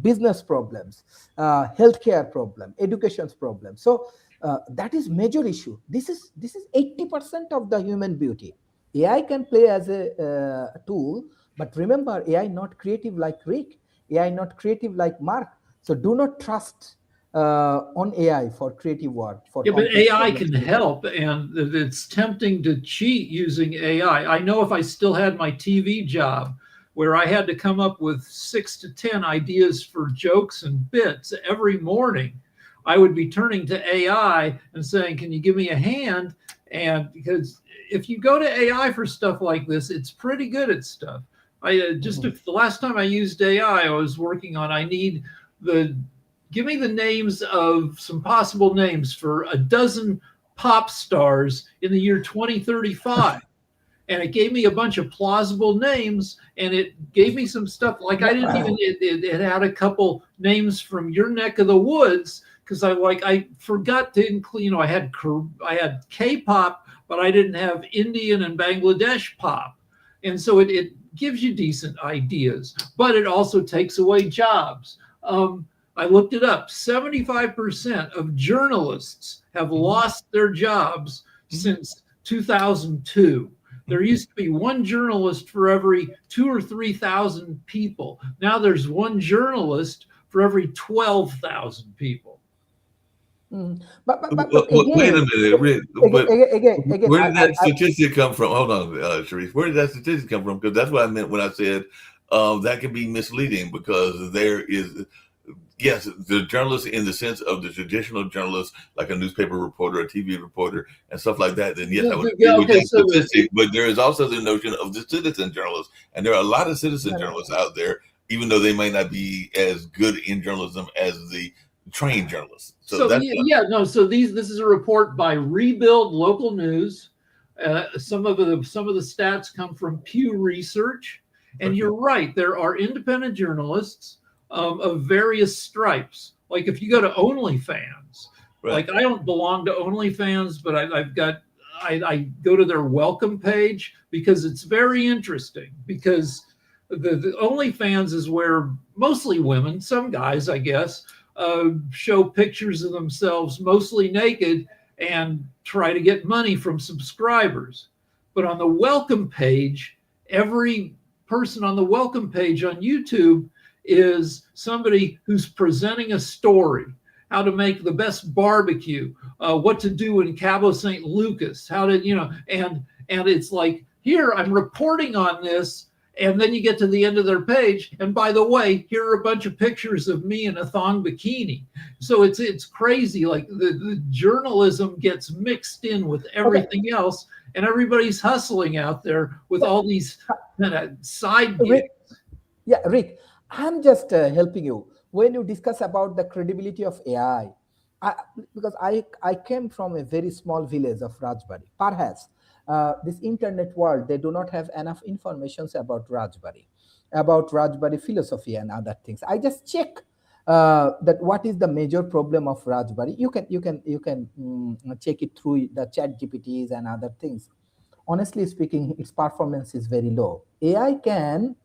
business problems, healthcare problem, education's problem. So that is major issue. This is 80% of the human beauty. AI can play as a tool, but remember, AI not creative like Rick, AI not creative like Mark. So do not trust on AI for creative work, for Yeah, but complex AI problem can solution. help, and it's tempting to cheat using AI. I know if I still had my TV job where I had to come up with 6 to 10 ideas for jokes and bits every morning, I would be turning to AI and saying, "Can you give me a hand?" And because if you go to AI for stuff like this, it's pretty good at stuff. The last time I used AI, I was working on, I need the give me the names of some possible names for a dozen pop stars in the year 2035. And it gave me a bunch of plausible names, and it gave me some stuff like I didn't even it had a couple names from your neck of the woods, because I forgot to include, I had K-pop, but I didn't have Indian and Bangladesh pop. And so it gives you decent ideas, but it also takes away jobs. I looked it up. 75% of journalists have lost their jobs since 2002. There used to be one journalist for every 2 or 3,000 people. Now there's one journalist for every 12,000 people. But Wait a again, minute, Rick. But again, where did that statistic come from? Hold on, Sharif. Where did that statistic come from? Because that's what I meant when I said that can be misleading, because there is, yes, the journalist in the sense of the traditional journalist, like a newspaper reporter, a TV reporter, and stuff like that, then yes, I would agree with that statistic. But there is also the notion of the citizen journalist. And there are a lot of citizen journalists out there, even though they might not be as good in journalism as the trained journalists. So this is a report by Rebuild Local News. Some of the stats come from Pew Research, and you're right. There are independent journalists of various stripes. Like if you go to OnlyFans, like I don't belong to OnlyFans, but I go to their welcome page because it's very interesting, because the OnlyFans is where mostly women, some guys, I guess, show pictures of themselves mostly naked and try to get money from subscribers. But on the welcome page, every person on the welcome page on YouTube is somebody who's presenting a story, how to make the best barbecue, what to do in Cabo St. Lucas, how to, and it's like, here I'm reporting on this, And then you get to the end of their page, and by the way, here are a bunch of pictures of me in a thong bikini. So it's crazy. Like the journalism gets mixed in with everything else, and everybody's hustling out there with all these kind of side gigs. Rick, I'm just helping you when you discuss about the credibility of AI. Because I came from a very small village of Rajbari. Perhaps this internet world, they do not have enough information about Rajbari philosophy and other things. I just check that what is the major problem of Rajbari. You can check it through the chat GPTs and other things. Honestly speaking, its performance is very low. AI can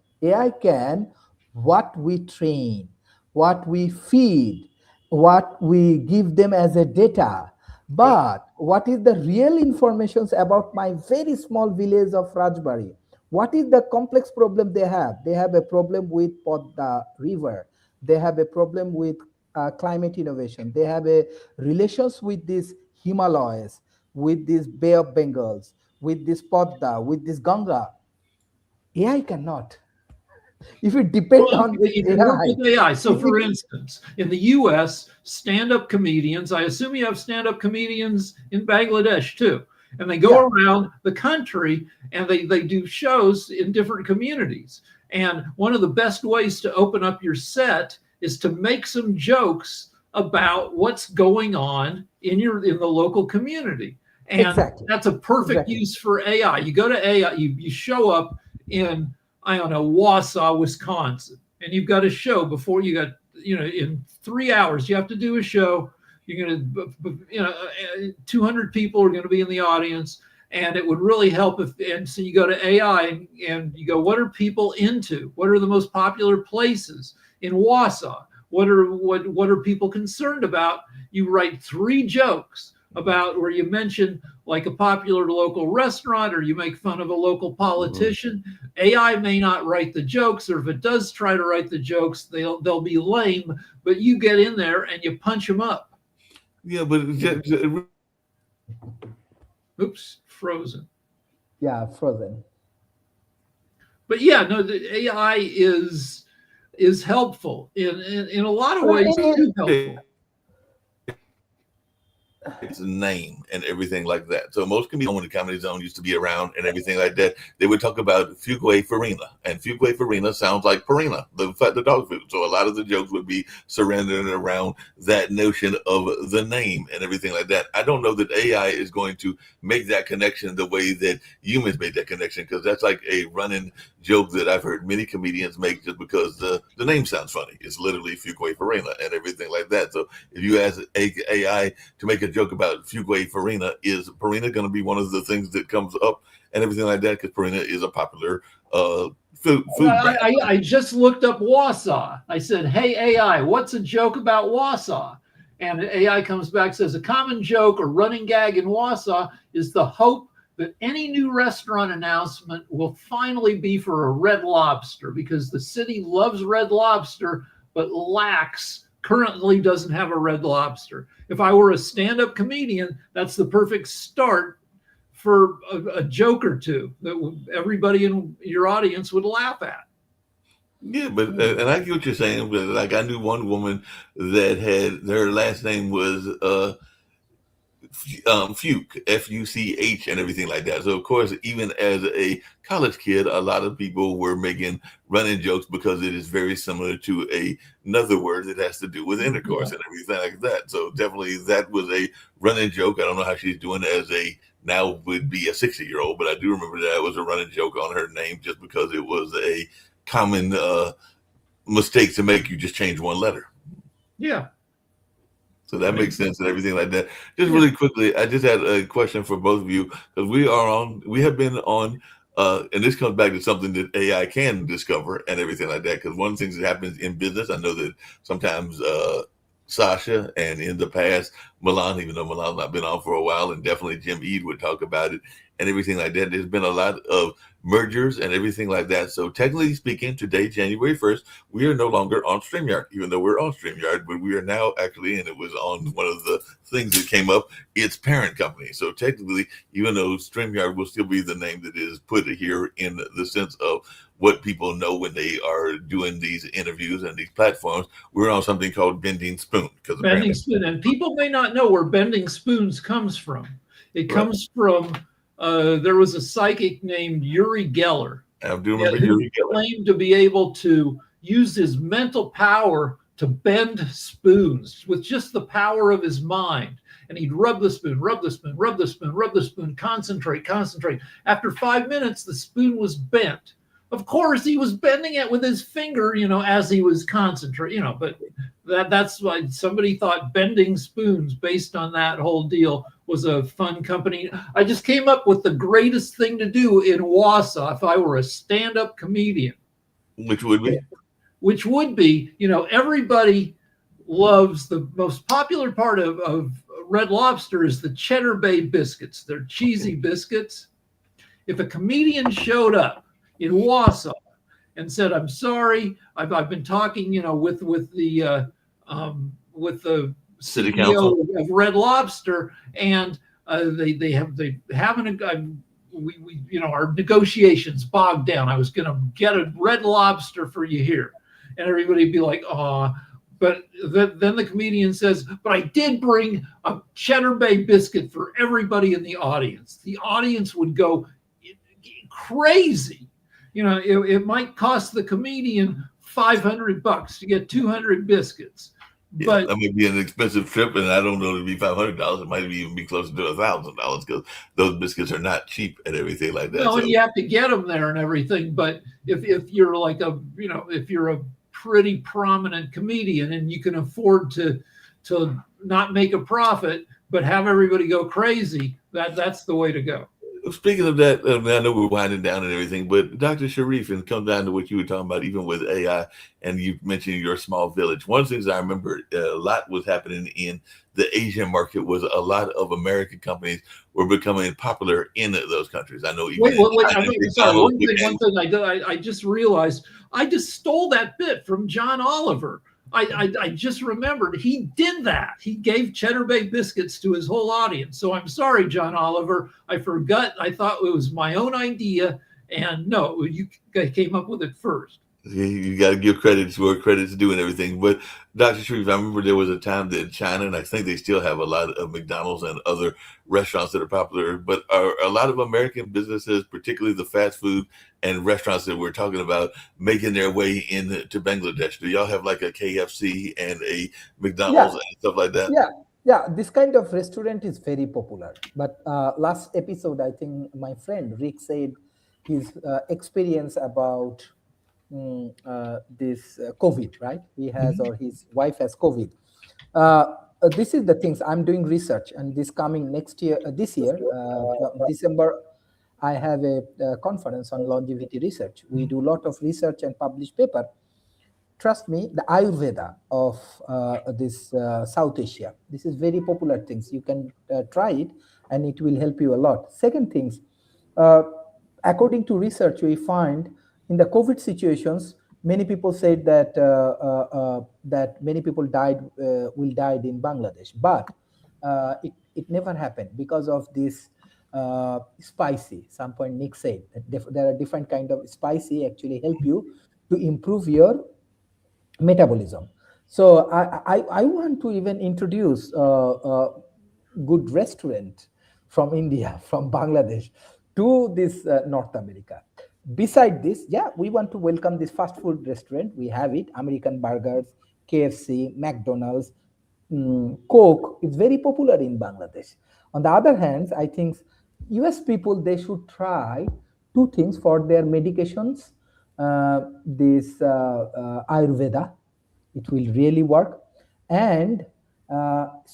what we train, what we feed, what we give them as a data. But what is the real information about my very small village of Rajbari? What is the complex problem they have? They have a problem with Podda River. They have a problem with climate innovation. They have a relations with these Himalayas, with this Bay of Bengals, with this Podda, with this Ganga. AI cannot. If you depend on AI. So for instance, in the US, stand-up comedians, I assume you have stand-up comedians in Bangladesh too. And they go around the country and they do shows in different communities. And one of the best ways to open up your set is to make some jokes about what's going on in the local community. And that's a perfect use for AI. You go to AI, you show up in, I don't know, Wausau, Wisconsin, and you've got a show before you got, in 3 hours, you have to do a show. You're going to, 200 people are going to be in the audience, and it would really help and so you go to AI and you go, what are people into? What are the most popular places in Wausau? What are people concerned about? You write 3 jokes about where you mention like a popular local restaurant or you make fun of a local politician. AI may not write the jokes, or if it does try to write the jokes, they'll be lame, but you get in there and you punch them up. Yeah, but oops, frozen. Yeah, frozen. But yeah, no, the AI is helpful in a lot of ways. Too helpful. It's a name and everything like that. So most comedians, when the Comedy Zone used to be around and everything like that, they would talk about Fugue Farina, and Fugue Farina sounds like Purina, the dog food. So a lot of the jokes would be surrounded around that notion of the name and everything like that. I don't know that AI is going to make that connection the way that humans made that connection, because that's like a running joke that I've heard many comedians make just because the name sounds funny. It's literally Fugue Farina and everything like that. So if you ask AI to make a joke about Fugue Farina, is Farina going to be one of the things that comes up and everything like that? Because Farina is a popular food brand. I just looked up Wausau. I said, hey, AI, what's a joke about Wausau? And AI comes back, says a common joke or running gag in Wausau is the hope that any new restaurant announcement will finally be for a Red Lobster, because the city loves Red Lobster, but currently doesn't have a Red Lobster. If I were a stand-up comedian, that's the perfect start for a joke or two that everybody in your audience would laugh at. Yeah, but and I get what you're saying. But like, I knew one woman that had, their last name was Fuch, F-U-C-H, and everything like that. So of course, even as a college kid, a lot of people were making running jokes because it is very similar to another word that has to do with intercourse and everything like that. So definitely that was a running joke. I don't know how she's doing as now would be a 60-year-old, but I do remember that was a running joke on her name just because it was a common mistake to make. You just change one letter. Yeah. So that makes sense and everything like that. Just really quickly, I just had a question for both of you, because we have been on, and this comes back to something that AI can discover and everything like that. Because one of the things that happens in business, I know that sometimes Sasha, and in the past, Milan, even though Milan's not been on for a while, and definitely Jim Ead would talk about it and everything like that. There's been a lot of mergers and everything like that. So technically speaking, today, January 1st, we are no longer on StreamYard, even though we're on StreamYard, but we are now actually, and it was on one of the things that came up, its parent company. So technically, even though StreamYard will still be the name that is put here in the sense of what people know when they are doing these interviews and these platforms. We're on something called Bending Spoon. Bending Spoon. And people may not know where Bending Spoons comes from. It comes from, there was a psychic named Uri Geller. I do remember Uri Geller. Claimed to be able to use his mental power to bend spoons with just the power of his mind. And he'd rub the spoon, rub the spoon, rub the spoon, rub the spoon, concentrate. After 5 minutes, the spoon was bent. Of course, he was bending it with his finger, as he was concentrating, but that's why somebody thought Bending Spoons, based on that whole deal, was a fun company. I just came up with the greatest thing to do in Wausau if I were a stand-up comedian. Which would be? Everybody loves, the most popular part of Red Lobster is the Cheddar Bay biscuits. They're cheesy biscuits. If a comedian showed up in Wausau and said, "I'm sorry, I've been talking, with the City CEO Council of Red Lobster, and they haven't our negotiations bogged down. I was going to get a Red Lobster for you here," and everybody'd be like, "Aw." But then the comedian says, "But I did bring a Cheddar Bay biscuit for everybody in the audience." The audience would go crazy. It might cost the comedian $500 to get 200 biscuits. Yeah, but that might be an expensive trip, and I don't know it'd be $500. It might even be closer to $1,000 because those biscuits are not cheap and everything like that. No, and you have to get them there and everything. But if you're like if you're a pretty prominent comedian and you can afford to not make a profit but have everybody go crazy, that's the way to go. Speaking of that, I know we're winding down and everything, but Dr. Sharif, and it comes down to what you were talking about, even with AI, and you mentioned your small village. One of the things I remember a lot was happening in the Asian market was a lot of American companies were becoming popular in those countries. I know even wait, China, one thing I just realized, I just stole that bit from John Oliver. I just remembered he did that. He gave Cheddar Bay biscuits to his whole audience. So I'm sorry, John Oliver. I forgot. I thought it was my own idea. And no, you came up with it first. You got to give credit to where credit's due and everything. But Dr. Sharif, I remember there was a time that in China, and I think they still have a lot of McDonald's and other restaurants that are popular, but are a lot of American businesses, particularly the fast food and restaurants that we're talking about, making their way into Bangladesh. Do y'all have like a KFC and a McDonald's and stuff like that? Yeah, this kind of restaurant is very popular. But last episode, I think my friend Rick said his experience about this COVID, right? He has, or his wife has COVID. This is the things I'm doing research, and this coming this year, December, I have a conference on longevity research. We do a lot of research and publish paper. Trust me, the Ayurveda of this South Asia, this is very popular things. You can try it, and it will help you a lot. Second things, according to research, we find in the COVID situations, many people said that that many people will die in Bangladesh, but it never happened because of this spicy. Some point Nick said that there are different kind of spicy actually help you to improve your metabolism. So I want to even introduce a good restaurant from India, from Bangladesh to this North America. Beside this, we want to welcome this fast food restaurant. We have it, American burgers, KFC, McDonald's, Coke. It's very popular in Bangladesh. On the other hand, I think US people, they should try two things for their medications. This Ayurveda, it will really work, and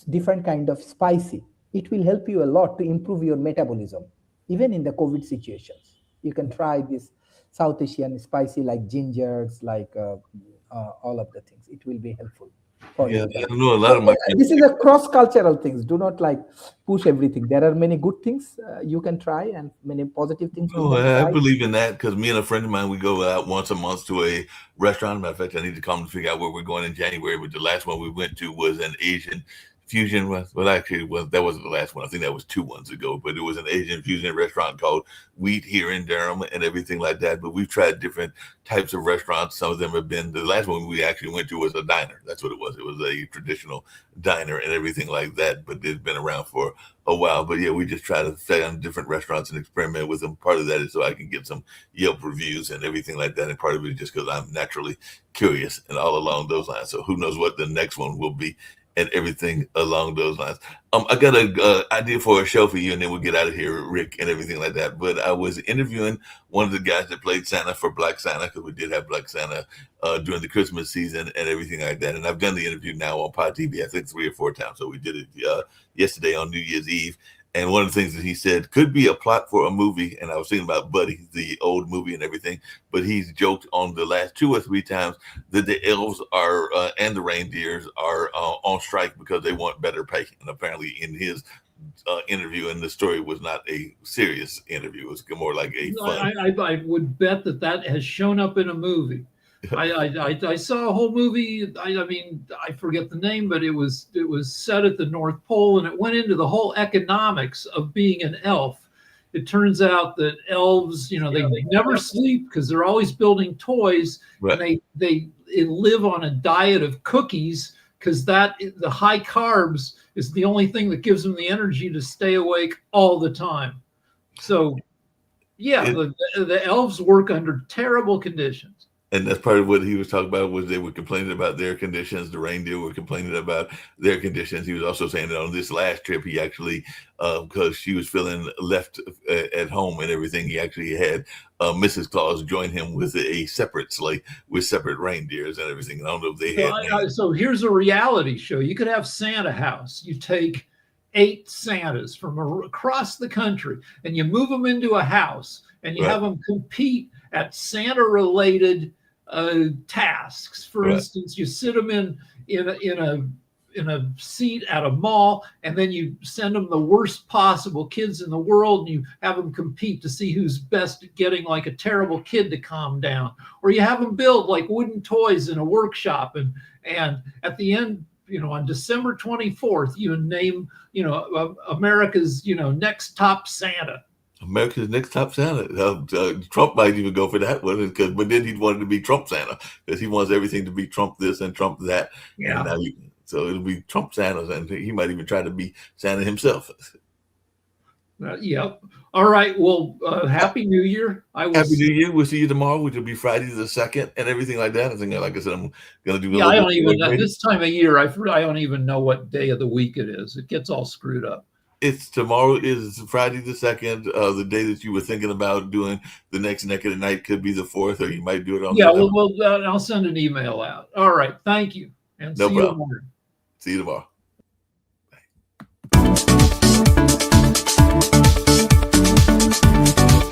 different kind of spicy. It will help you a lot to improve your metabolism, even in the COVID situations. You can try this South Asian spicy like gingers, like all of the things. It will be helpful. I know a lot of my. This is a cross-cultural things. Do not like push everything. There are many good things you can try and many positive things. I believe in that because me and a friend of mine, we go out once a month to a restaurant. Matter of fact, I need to come to figure out where we're going in January. But the last one we went to was an Asian fusion. Well, actually, that wasn't the last one. I think that was 2 months ago. But it was an Asian fusion restaurant called Wheat here in Durham and everything like that. But we've tried different types of restaurants. Some of them have been, the last one we actually went to was a diner. That's what it was. It was a traditional diner and everything like that. But it's been around for a while. But yeah, we just try to stay on different restaurants and experiment with them. Part of that is so I can get some Yelp reviews and everything like that. And part of it is just because I'm naturally curious and all along those lines. So who knows what the next one will be and everything along those lines. I got a idea for a show for you, and then we'll get out of here, Rick, and everything like that. But I was interviewing one of the guys that played Santa for Black Santa, because we did have Black Santa during the Christmas season and everything like that. And I've done the interview now on Pod TV, I think 3 or 4 times. So we did it yesterday on New Year's Eve. And one of the things that he said could be a plot for a movie. And I was thinking about Buddy, the old movie and everything. But he's joked on the last 2 or 3 times that the elves are and the reindeers are on strike because they want better pay. And apparently in his interview, and the story was not a serious interview. It was more like a fun. I would bet that has shown up in a movie. I saw a whole movie. I mean, I forget the name, but it was set at the North Pole, and it went into the whole economics of being an elf. It turns out that elves, they never sleep because they're always building toys, right. And they live on a diet of cookies because the high carbs is the only thing that gives them the energy to stay awake all the time. So, yeah, the elves work under terrible conditions. And that's part of what he was talking about, was they were complaining about their conditions. The reindeer were complaining about their conditions. He was also saying that on this last trip, he actually, because she was feeling left at home and everything, he actually had Mrs. Claus join him with a separate sleigh with separate reindeers and everything. I don't know if they had. So here's a reality show. You could have Santa House. You take 8 Santas from across the country and you move them into a house and you have them compete at Santa-related tasks. For instance, you sit them in a seat at a mall, and then you send them the worst possible kids in the world, and you have them compete to see who's best at getting like a terrible kid to calm down. Or you have them build like wooden toys in a workshop, and at the end, on December 24th, you name, America's, next top Santa. America's next top Santa. Trump might even go for that one, but then he'd want it to be Trump Santa, because he wants everything to be Trump this and Trump that. Yeah. So it'll be Trump Santas, and he might even try to be Santa himself. Yep. All right. Well, Happy New Year. Happy New Year. We'll see you tomorrow, which will be Friday the 2nd and everything like that. I think, like I said, I'm going to do. Yeah, I don't even know this time of year. I don't even know what day of the week it is. It gets all screwed up. It's tomorrow is Friday the 2nd. The day that you were thinking about doing the next Naked at Night could be the 4th, or you might do it on. Yeah, well, I'll send an email out. All right, thank you, and no see problem. you tomorrow. See you tomorrow. Bye.